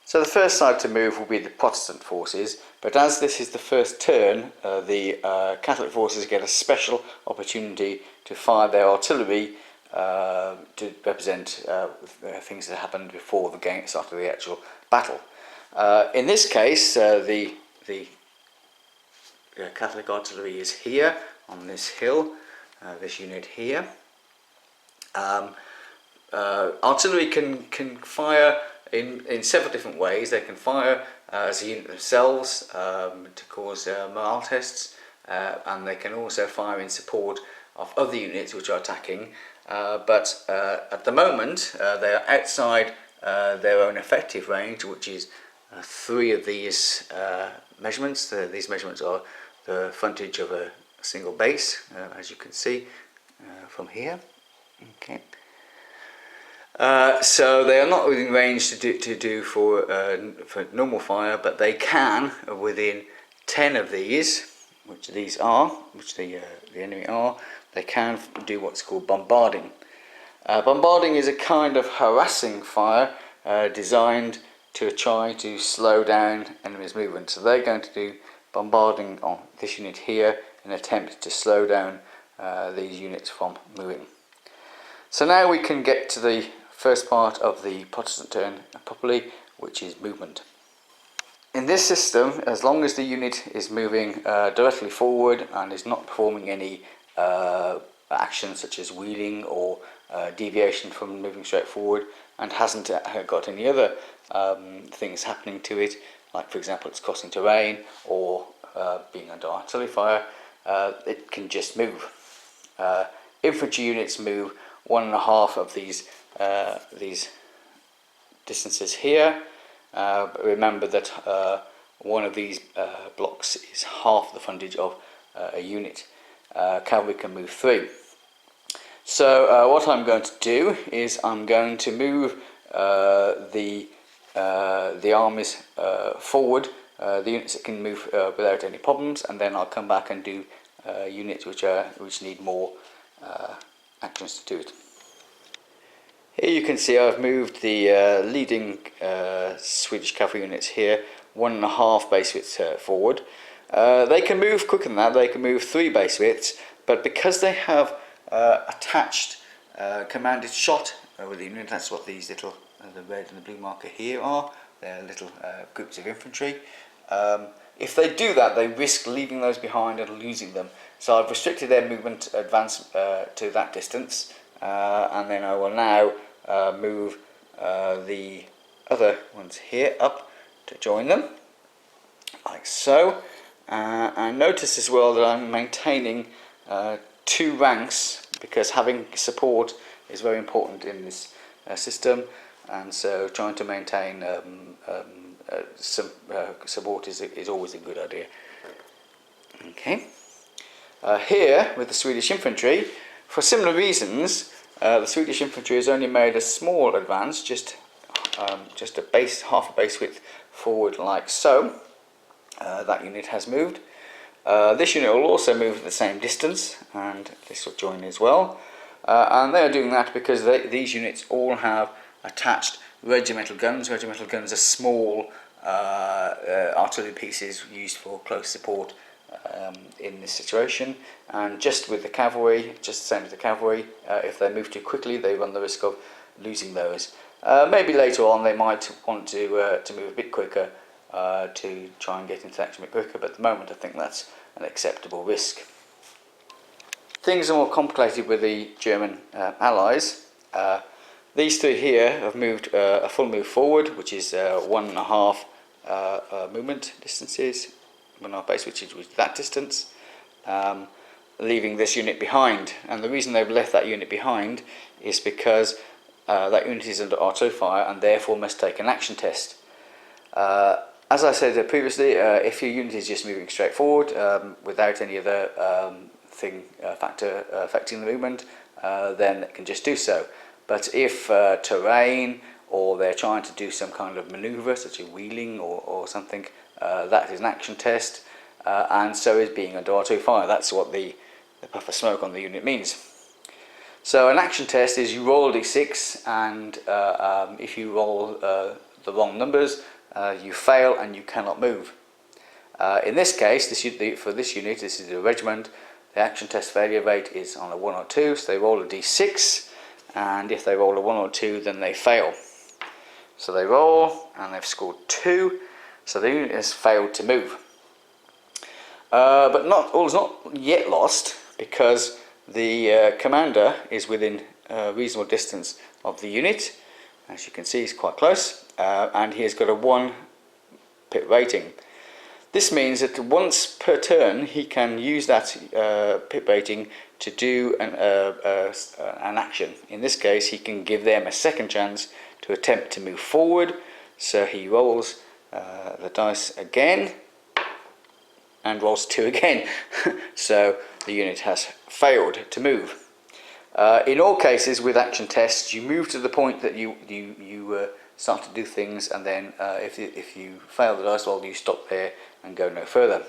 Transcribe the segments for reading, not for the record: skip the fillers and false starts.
So the first side to move will be the Protestant forces, but as this is the first turn, the Catholic forces get a special opportunity to fire their artillery to represent things that happened before the start of the actual battle. In this case, the Catholic artillery is here on this hill, this unit here. Artillery can fire in several different ways. They can fire as a unit themselves to cause morale tests, and they can also fire in support of other units which are attacking. But at the moment they are outside their own effective range, which is 3 of these measurements. These measurements are the frontage of a single base, as you can see from here. Okay. So they are not within range to do for normal fire, but they can within 10 of these, which these are, which the enemy are. They can do what's called bombarding. Bombarding is a kind of harassing fire designed to try to slow down enemies' movement. So they're going to do bombarding on this unit here in an attempt to slow down these units from moving. So now we can get to the first part of the Protestant turn properly, which is movement. In this system, as long as the unit is moving directly forward and is not performing any actions such as wheeling or deviation from moving straight forward, and hasn't got any other things happening to it, like for example it's crossing terrain or being under artillery fire, it can just move. Infantry units move 1.5 of these distances here, but remember that one of these blocks is half the frontage of a unit. Cavalry can move 3. So what I'm going to do is I'm going to move the armies forward, the units that can move without any problems, and then I'll come back and do units which need more actions to do it. Here you can see I've moved the leading Swedish cavalry units here 1.5 base widths forward. They can move quicker than that. They can move 3 base widths, but because they have attached commanded shot with the unit, that's what these little the red and the blue marker here are. They're little groups of infantry. If they do that, they risk leaving those behind and losing them. So I've restricted their movement advance to that distance, and then I will now move the other ones here up to join them, like so. And notice as well that I'm maintaining 2 ranks, because having support is very important in this system, and so trying to maintain some support is always a good idea. Okay. Here with the Swedish infantry, for similar reasons, the Swedish infantry has only made a small advance, just half a base width forward, like so. That unit has moved. This unit will also move at the same distance, and this will join as well. And they are doing that because these units all have attached regimental guns. Regimental guns are small artillery pieces used for close support in this situation. And just with the cavalry, just the same as the cavalry, if they move too quickly, they run the risk of losing those. Maybe later on they might want to move a bit quicker to try and get into action a bit quicker, but at the moment I think that's an acceptable risk. Things are more complicated with the German allies. These 3 here have moved a full move forward, which is 1.5 movement distances, 1.5 base, which is that distance, leaving this unit behind. And the reason they've left that unit behind is because that unit is under artillery fire and therefore must take an action test. As I said previously, if your unit is just moving straight forward without any other factor affecting the movement, then it can just do so. But if terrain, or they're trying to do some kind of manoeuvre such as wheeling or something, that is an action test, and so is being under artillery fire. That's what the puff of smoke on the unit means. So an action test is you roll a d6, and if you roll the wrong numbers, you fail and you cannot move. In this case, for this unit, this is a regiment, the action test failure rate is on a 1 or 2, so they roll a d6, and if they roll a 1 or 2 then they fail. So they roll and they've scored 2, so the unit has failed to move. But all is not yet lost, because the commander is within a reasonable distance of the unit. As you can see, he's quite close, and he has got a 1 pip rating. This means that once per turn he can use that pip rating to do an action. In this case, he can give them a second chance to attempt to move forward. So he rolls the dice again and rolls 2 again. So the unit has failed to move. In all cases with action tests, you move to the point that you start to do things, and then if you fail the dice roll, you stop there and go no further.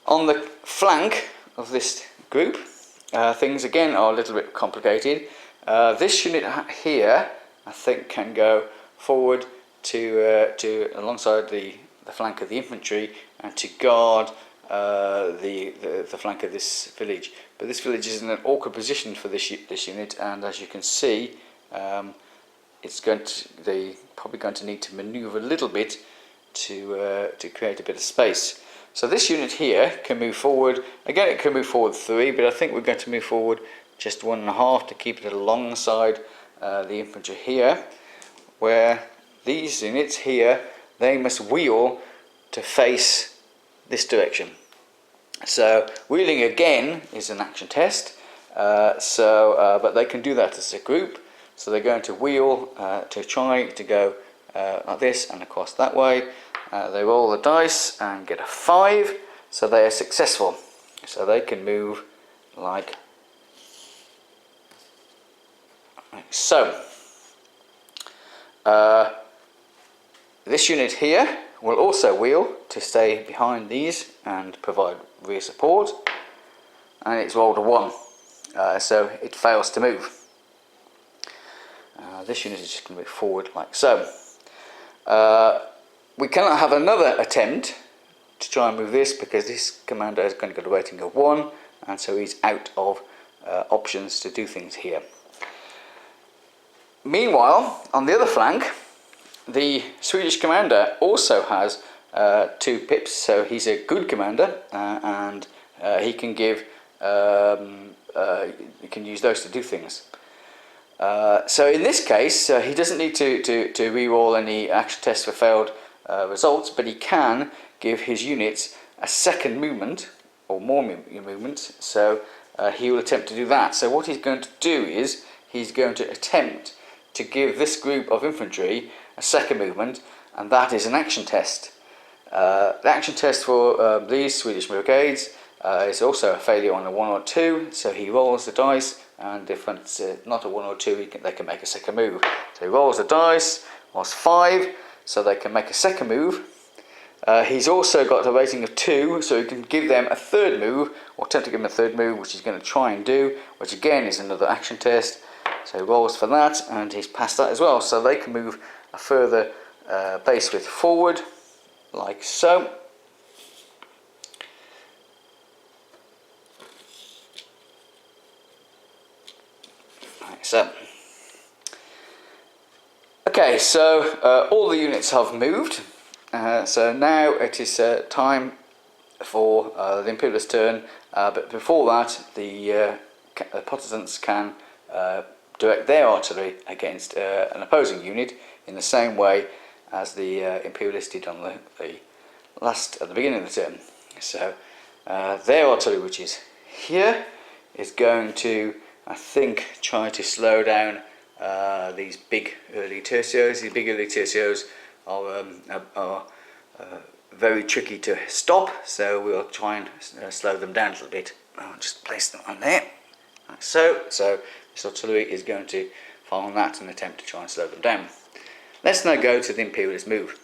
On the flank of this group, things again are a little bit complicated. This unit here, I think, can go forward to alongside the flank of the infantry and to guard the flank of this village. But this village is in an awkward position for this unit, and as you can see, they're probably going to need to manoeuvre a little bit to create a bit of space. So this unit here can move forward. Again, it can move forward 3, but I think we're going to move forward just 1.5 to keep it alongside the infantry here, where these units here, they must wheel to face this direction. So wheeling again is an action test, but they can do that as a group. So they're going to wheel to try to go like this and across that way. They roll the dice and get a 5, so they are successful. So they can move like so. This unit here will also wheel to stay behind these and provide rear support, and it's rolled a 1, so it fails to move. This unit is just going to move forward like so. We cannot have another attempt to try and move this, because this commander is going to get a rating of 1, and so he's out of options to do things here. Meanwhile, on the other flank, the Swedish commander also has 2 pips, so he's a good commander, and he can give you can use those to do things. So in this case, he doesn't need to re-roll any action tests for failed results, but he can give his units a second movement or more movements. So he will attempt to do that. So what he's going to do is he's going to attempt to give this group of infantry a second movement, and that is an action test. The action test for these Swedish brigades is also a failure on a 1 or 2, so he rolls the dice, and if it's not a 1 or 2, they can make a second move. So he rolls the dice, was 5, so they can make a second move. He's also got a rating of 2, so he can give them a third move, or attempt to give them a third move, which he's going to try and do, which again is another action test. So he rolls for that, and he's passed that as well, so they can move a further base width forward, like so. Like so. Okay, so all the units have moved, so now it is time for the Imperialist turn, but before that the Protestants can direct their artillery against an opposing unit in the same way as the Imperialists did on at the beginning of the turn. So their artillery, which is here, is going to, I think, try to slow down these big early tercios. These big early tercios are very tricky to stop, so we'll try and slow them down a little bit. I'll just place them on there, like so. So this artillery is going to fire on that and attempt to try and slow them down. Let's now go to the Imperialist move.